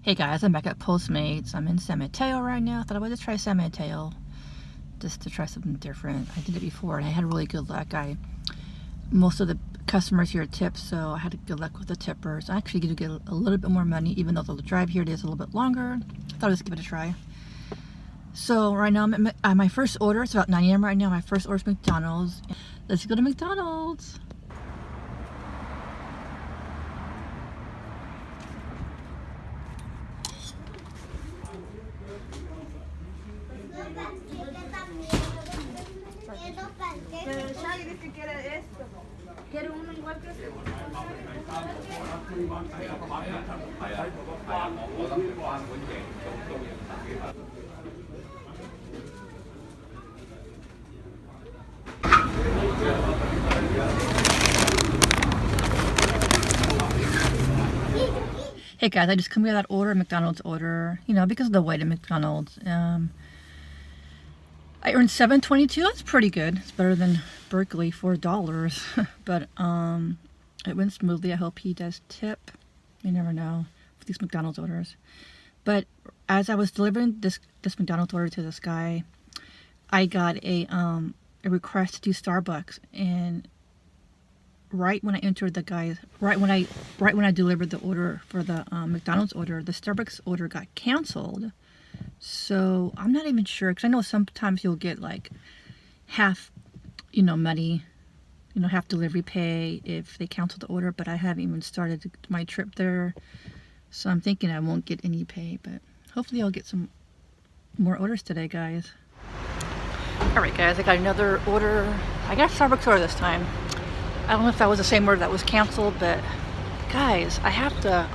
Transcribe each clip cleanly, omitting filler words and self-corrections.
Hey guys, I'm back at Postmates. I'm in San Mateo right now. I thought I would just try San Mateo just to try something different. I did it before and I had really good luck. Most of the customers here tip, so I had good luck with the tippers. I actually get a little bit more money, even though the drive here is a little bit longer. I thought I'd just give it a try. So right now I'm at my first order. It's about 9 a.m. right now. My first order is McDonald's. Let's go to McDonald's. Quiero uno igual que ese. Hey guys, I just come get that order, McDonald's order, you know, because of the wait at McDonald's. I earned $7.22. That's pretty good. It's better than Berkeley, $4. But it went smoothly. I hope he does tip. You never know with these McDonald's orders. But as I was delivering this McDonald's order to this guy, I got a request to do Starbucks, and right when I entered the guy's, right when I delivered the order for the McDonald's order, the Starbucks order got canceled. So I'm not even sure, because I know sometimes you'll get like half, money, half delivery pay if they cancel the order, but I haven't even started my trip there. So I'm thinking I won't get any pay, but hopefully I'll get some more orders today, guys. Alright guys, I got another order. I got a Starbucks order this time. I don't know if that was the same order that was canceled, but guys, I have to,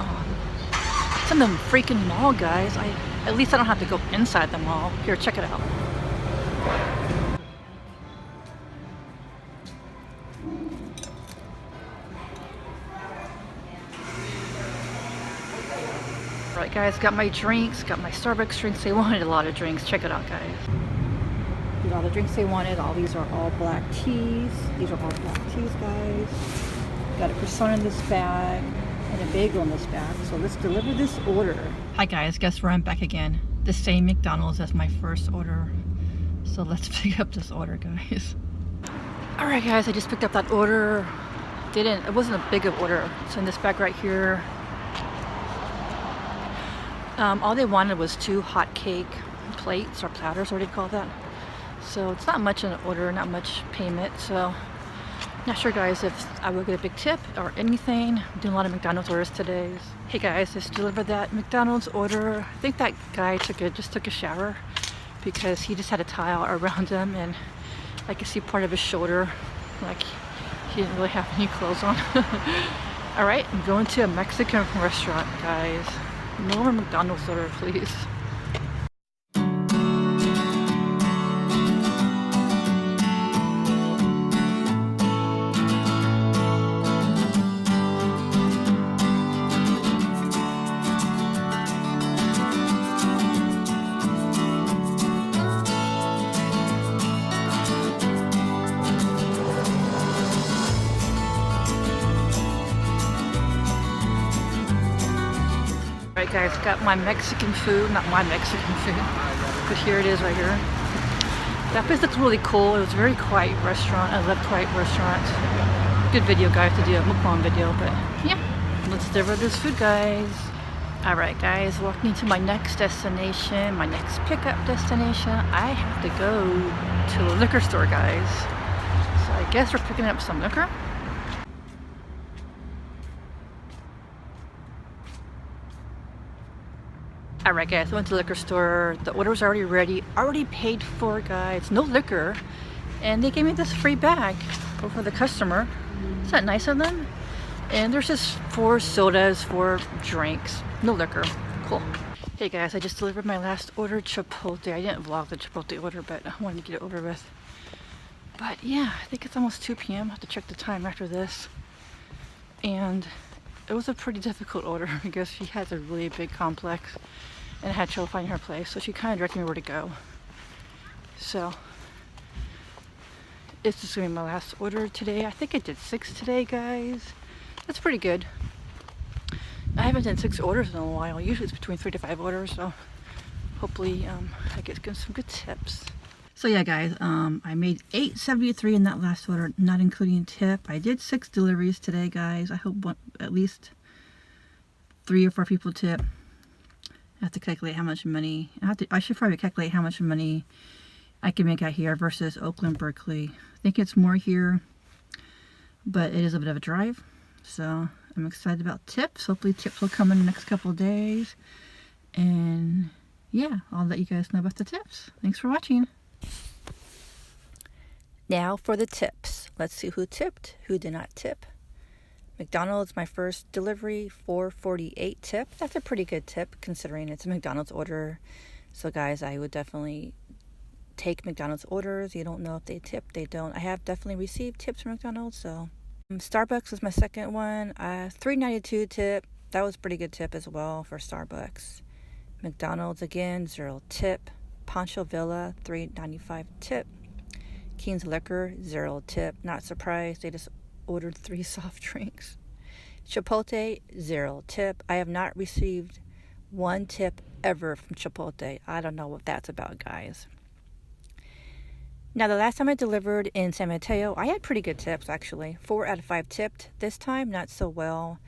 it's in the freaking mall, guys. At least I don't have to go inside the mall. Here, check it out. Alright guys, got my drinks, got my Starbucks drinks. They wanted a lot of drinks. Check it out, guys. These are all the drinks they wanted. All these are all black teas. These are all black teas, guys. Got a croissant in this bag and a bagel in this bag. So let's deliver this order. Hi guys, guess where I'm back again. The same McDonald's as my first order. So let's pick up this order, guys. Alright guys, I just picked up that order. It wasn't a big of order. It's in this bag right here. All they wanted was 2 hot cake plates or platters, what do you call that? So it's not much in an order, not much payment. So not sure guys if I will get a big tip or anything. I'm doing a lot of McDonald's orders today. Hey guys, just delivered that McDonald's order. I think that guy just took a shower because he just had a towel around him and I could see part of his shoulder, like he didn't really have any clothes on. Alright, I'm going to a Mexican restaurant, guys. No more McDonald's order, please. Alright guys, got my Mexican food, not my Mexican food, but here it is right here. That place looks really cool. It was a very quiet restaurant. I love quiet restaurants. Good video guys to do a mukbang video, but yeah, let's deliver this food, guys. Alright guys, walking to my next destination, my next pickup destination. I have to go to a liquor store, guys. So I guess we're picking up some liquor. Alright guys, I went to the liquor store. The order was already ready, already paid for, guys. No liquor. And they gave me this free bag for the customer. Is that nice of them? And there's just 4 sodas, 4 drinks. No liquor. Cool. Hey guys, I just delivered my last order, Chipotle. I didn't vlog the Chipotle order, but I wanted to get it over with. But yeah, I think it's almost 2 p.m. I have to check the time after this. And it was a pretty difficult order because she has a really big complex and I had trouble finding her place, so she kind of directed me where to go. So it's just gonna be my last order today. I think I did 6 today, guys. That's pretty good. I haven't done 6 orders in a while. Usually it's between 3 to 5 orders, so hopefully I get some good tips. So yeah, guys, I made $8.73 in that last order, not including tip. I did 6 deliveries today, guys. I hope at least 3 or 4 people tip. I have to calculate how much money. I should probably calculate how much money I can make out here versus Oakland, Berkeley. I think it's more here, but it is a bit of a drive. So I'm excited about tips. Hopefully tips will come in the next couple of days. And yeah, I'll let you guys know about the tips. Thanks for watching. Now for the tips. Let's see who tipped, who did not tip. McDonald's, my first delivery, $4.48 tip. That's a pretty good tip considering it's a McDonald's order. So guys, I would definitely take McDonald's orders. You don't know if they tip, they don't. I have definitely received tips from McDonald's. So Starbucks was my second one. $3.92 tip. That was a pretty good tip as well for Starbucks. McDonald's again, 0 tip. Pancho Villa, $3.95 tip. Keen's Liquor, 0 tip. Not surprised, they just ordered 3 soft drinks. Chipotle, 0 tip. I have not received 1 tip ever from Chipotle. I don't know what that's about, guys. Now, the last time I delivered in San Mateo, I had pretty good tips, actually. 4 out of 5 tipped. This time, not so well.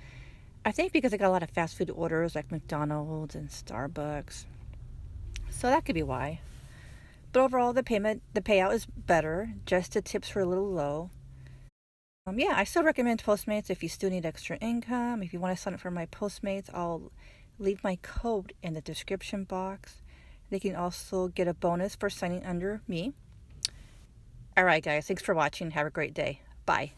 I think because I got a lot of fast food orders like McDonald's and Starbucks. So that could be why. But overall, the payout is better. Just the tips were a little low. Yeah, I still recommend Postmates if you still need extra income. If you want to sign up for my Postmates, I'll leave my code in the description box. They can also get a bonus for signing under me. Alright guys, thanks for watching. Have a great day. Bye.